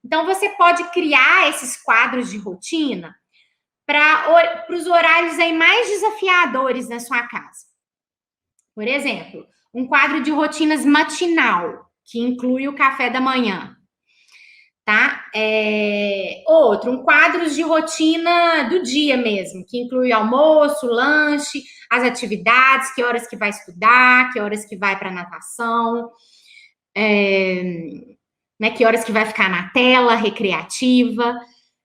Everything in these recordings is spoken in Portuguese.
Então, você pode criar esses quadros de rotina para os horários aí mais desafiadores na sua casa. Por exemplo, um quadro de rotinas matinal, que inclui o café da manhã, tá? Outro, um quadro de rotina do dia mesmo, que inclui almoço, lanche, as atividades, que horas que vai estudar, que horas que vai para natação, né? Que horas que vai ficar na tela recreativa,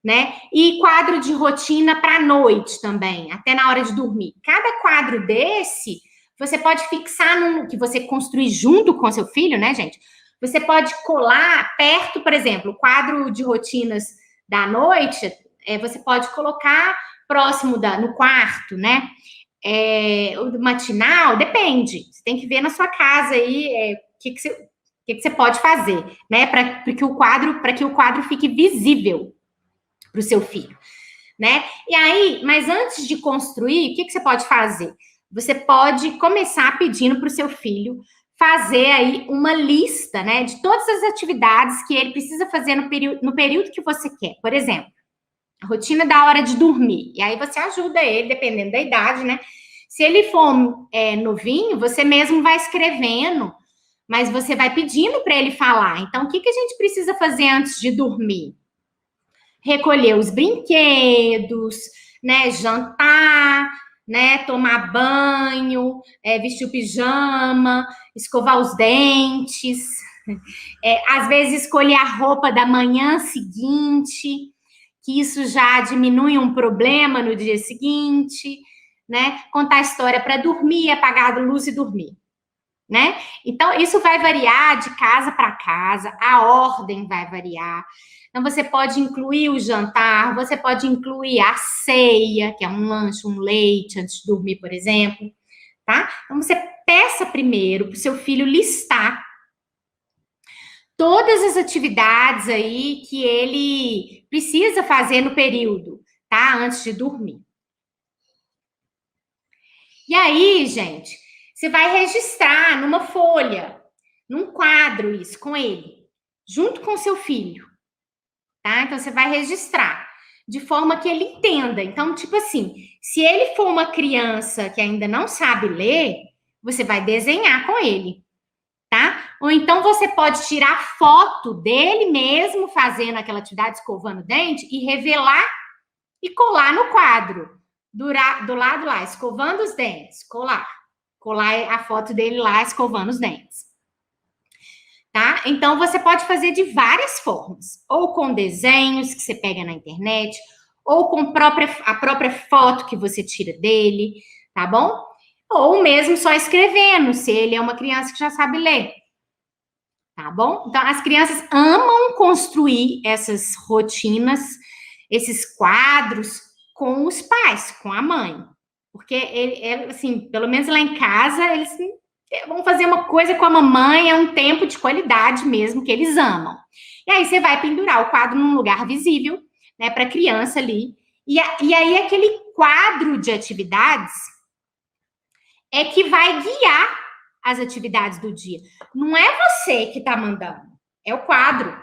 né? E quadro de rotina para a noite também, até na hora de dormir. Cada quadro desse, você pode fixar que você construir junto com seu filho, né, gente? Você pode colar perto, por exemplo, o quadro de rotinas da noite, você pode colocar próximo no quarto, né? O matinal, depende. Você tem que ver na sua casa aí o que você pode fazer, né? Para que o quadro fique visível para o seu filho, né? E aí, mas antes de construir, o que você pode fazer? Você pode começar pedindo para o seu filho fazer aí uma lista, né, de todas as atividades que ele precisa fazer no período que você quer. Por exemplo, a rotina da hora de dormir. E aí você ajuda ele, dependendo da idade, né? Se ele for novinho, você mesmo vai escrevendo, mas você vai pedindo para ele falar. Então, o que a gente precisa fazer antes de dormir? Recolher os brinquedos, né? Jantar, né? Tomar banho, vestir o pijama, escovar os dentes, às vezes escolher a roupa da manhã seguinte, que isso já diminui um problema no dia seguinte, né? Contar a história para dormir, apagar a luz e dormir, né? Então, isso vai variar de casa para casa, a ordem vai variar. Então, você pode incluir o jantar, você pode incluir a ceia, que é um lanche, um leite antes de dormir, por exemplo, tá? Então, você peça primeiro para o seu filho listar todas as atividades aí que ele precisa fazer no período, tá? Antes de dormir. E aí, gente, você vai registrar numa folha, num quadro isso com ele, junto com seu filho, tá? Então você vai registrar de forma que ele entenda. Então, tipo assim, se ele for uma criança que ainda não sabe ler, você vai desenhar com ele, tá? Ou então você pode tirar foto dele mesmo fazendo aquela atividade, escovando o dente, e revelar e colar no quadro. Do lado lá, escovando os dentes, colar a foto dele lá escovando os dentes. Tá? Então, você pode fazer de várias formas. Ou com desenhos que você pega na internet, ou com a própria foto que você tira dele, tá bom? Ou mesmo só escrevendo, se ele é uma criança que já sabe ler. Tá bom? Então, as crianças amam construir essas rotinas, esses quadros com os pais, com a mãe. Porque, assim, pelo menos lá em casa, eles vão fazer uma coisa com a mamãe, é um tempo de qualidade mesmo, que eles amam. E aí você vai pendurar o quadro num lugar visível, né, para a criança ali. E aí aquele quadro de atividades é que vai guiar as atividades do dia. Não é você que está mandando, é o quadro,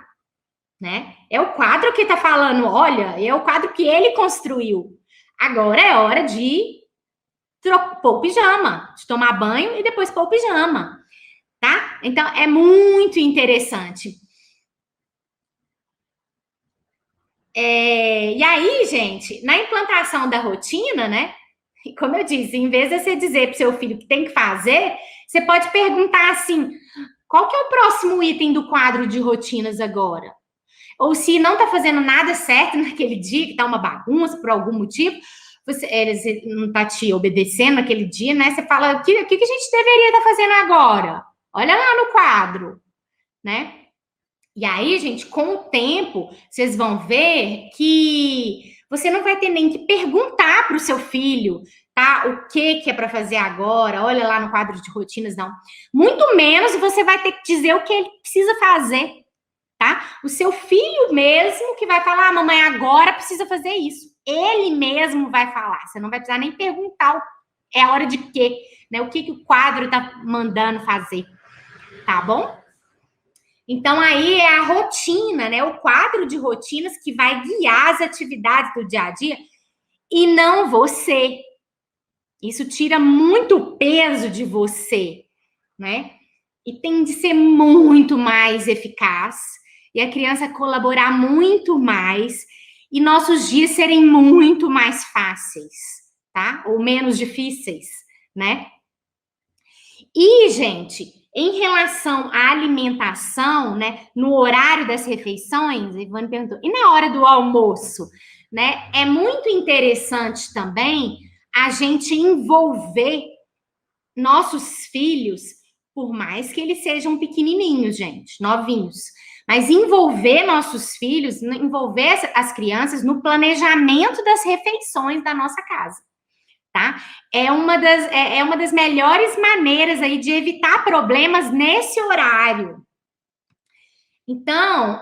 né? É o quadro que está falando, olha, é o quadro que ele construiu. Agora é hora de pôr o pijama, de tomar banho e depois pôr o pijama, tá? Então, é muito interessante. E aí, gente, na implantação da rotina, né? Como eu disse, em vez de você dizer para o seu filho o que tem que fazer, você pode perguntar assim: qual que é o próximo item do quadro de rotinas agora? Ou se não está fazendo nada certo naquele dia, que está uma bagunça por algum motivo, você não está te obedecendo naquele dia, né? Você fala: o que a gente deveria estar fazendo agora? Olha lá no quadro, né? E aí, gente, com o tempo, vocês vão ver que você não vai ter nem que perguntar para o seu filho, tá? O que é para fazer agora? Olha lá no quadro de rotinas, não. Muito menos você vai ter que dizer o que ele precisa fazer, tá? O seu filho mesmo que vai falar: mamãe, agora precisa fazer isso. Ele mesmo vai falar. Você não vai precisar nem perguntar é a hora de quê, né? O que o quadro tá mandando fazer, tá bom? Então, aí é a rotina, né? O quadro de rotinas que vai guiar as atividades do dia a dia e não você. Isso tira muito peso de você, né? E tem de ser muito mais eficaz e a criança colaborar muito mais e nossos dias serem muito mais fáceis, tá? Ou menos difíceis, né? E, gente, em relação à alimentação, né, no horário das refeições, Ivone perguntou, e na hora do almoço, né? É muito interessante também a gente envolver nossos filhos, por mais que eles sejam pequenininhos, gente, novinhos, mas envolver nossos filhos, envolver as crianças no planejamento das refeições da nossa casa, tá? É uma das melhores maneiras aí de evitar problemas nesse horário. Então,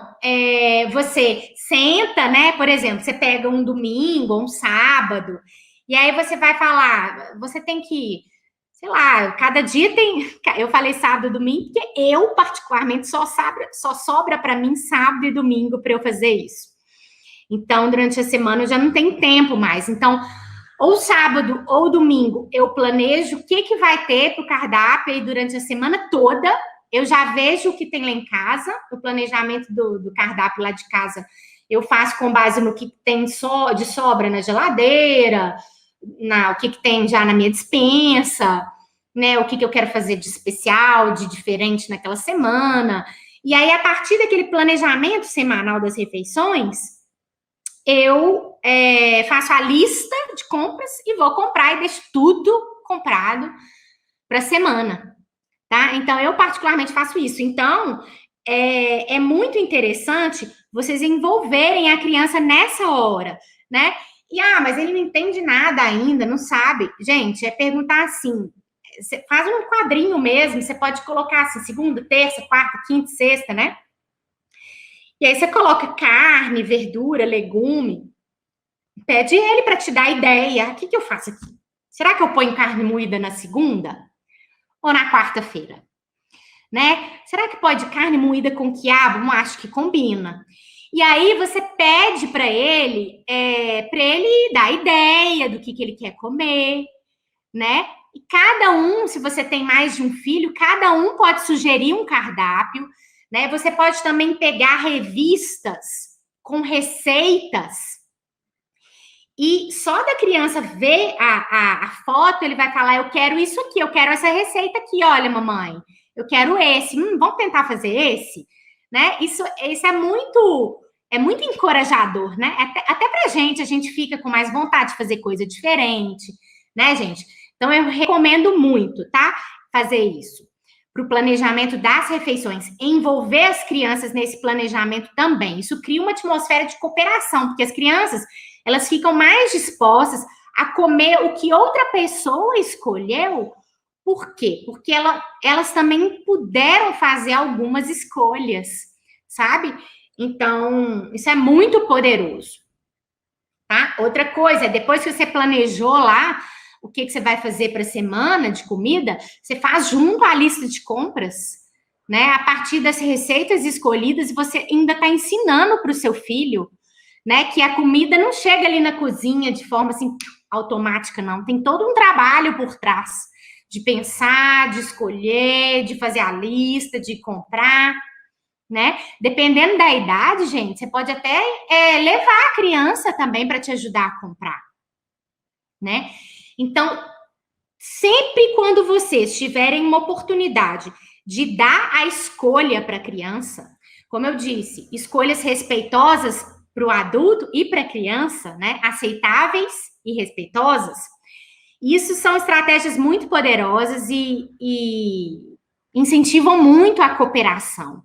você senta, né? Por exemplo, você pega um domingo ou um sábado, e aí você vai falar, você tem que, sei lá, cada dia tem. Eu falei sábado e domingo, porque eu, particularmente, só sobra para mim sábado e domingo para eu fazer isso. Então, durante a semana eu já não tenho tempo mais. Então, ou sábado ou domingo, eu planejo o que vai ter para o cardápio aí durante a semana toda. Eu já vejo o que tem lá em casa, o planejamento do cardápio lá de casa. Eu faço com base no que tem de sobra na geladeira, o que tem já na minha despensa, né? O que eu quero fazer de especial, de diferente naquela semana. E aí, a partir daquele planejamento semanal das refeições, eu faço a lista de compras e vou comprar e deixo tudo comprado para a semana, tá? Então, eu particularmente faço isso. Então, é muito interessante vocês envolverem a criança nessa hora, né? E, mas ele não entende nada ainda, não sabe. Gente, é perguntar assim, você faz um quadrinho mesmo, você pode colocar assim, segunda, terça, quarta, quinta, sexta, né? E aí você coloca carne, verdura, legume, pede ele para te dar ideia. O que eu faço aqui? Será que eu ponho carne moída na segunda ou na quarta-feira? Né? Será que pode carne moída com quiabo? Não acho que combina. E aí você pede para ele dar ideia do que ele quer comer, né? E cada um, se você tem mais de um filho, cada um pode sugerir um cardápio, né? Você pode também pegar revistas com receitas e só da criança ver a foto, ele vai falar, eu quero isso aqui, eu quero essa receita aqui, olha, mamãe, eu quero esse, vamos tentar fazer esse, né? Isso é muito encorajador, né? Até pra gente, a gente fica com mais vontade de fazer coisa diferente, né, gente? Então, eu recomendo muito, tá? Fazer isso. Para o planejamento das refeições, envolver as crianças nesse planejamento também. Isso cria uma atmosfera de cooperação, porque as crianças, elas ficam mais dispostas a comer o que outra pessoa escolheu. Por quê? Porque elas também puderam fazer algumas escolhas, sabe? Então, isso é muito poderoso, tá? Outra coisa, depois que você planejou lá o que você vai fazer para a semana de comida, você faz junto à lista de compras, né? A partir das receitas escolhidas, você ainda está ensinando para o seu filho, né? Que a comida não chega ali na cozinha de forma assim automática, não. Tem todo um trabalho por trás de pensar, de escolher, de fazer a lista, de comprar, né? Dependendo da idade, gente, você pode até levar a criança também para te ajudar a comprar, né? Então, sempre quando vocês tiverem uma oportunidade de dar a escolha para a criança, como eu disse, escolhas respeitosas para o adulto e para a criança, né? Aceitáveis e respeitosas. Isso são estratégias muito poderosas e incentivam muito a cooperação.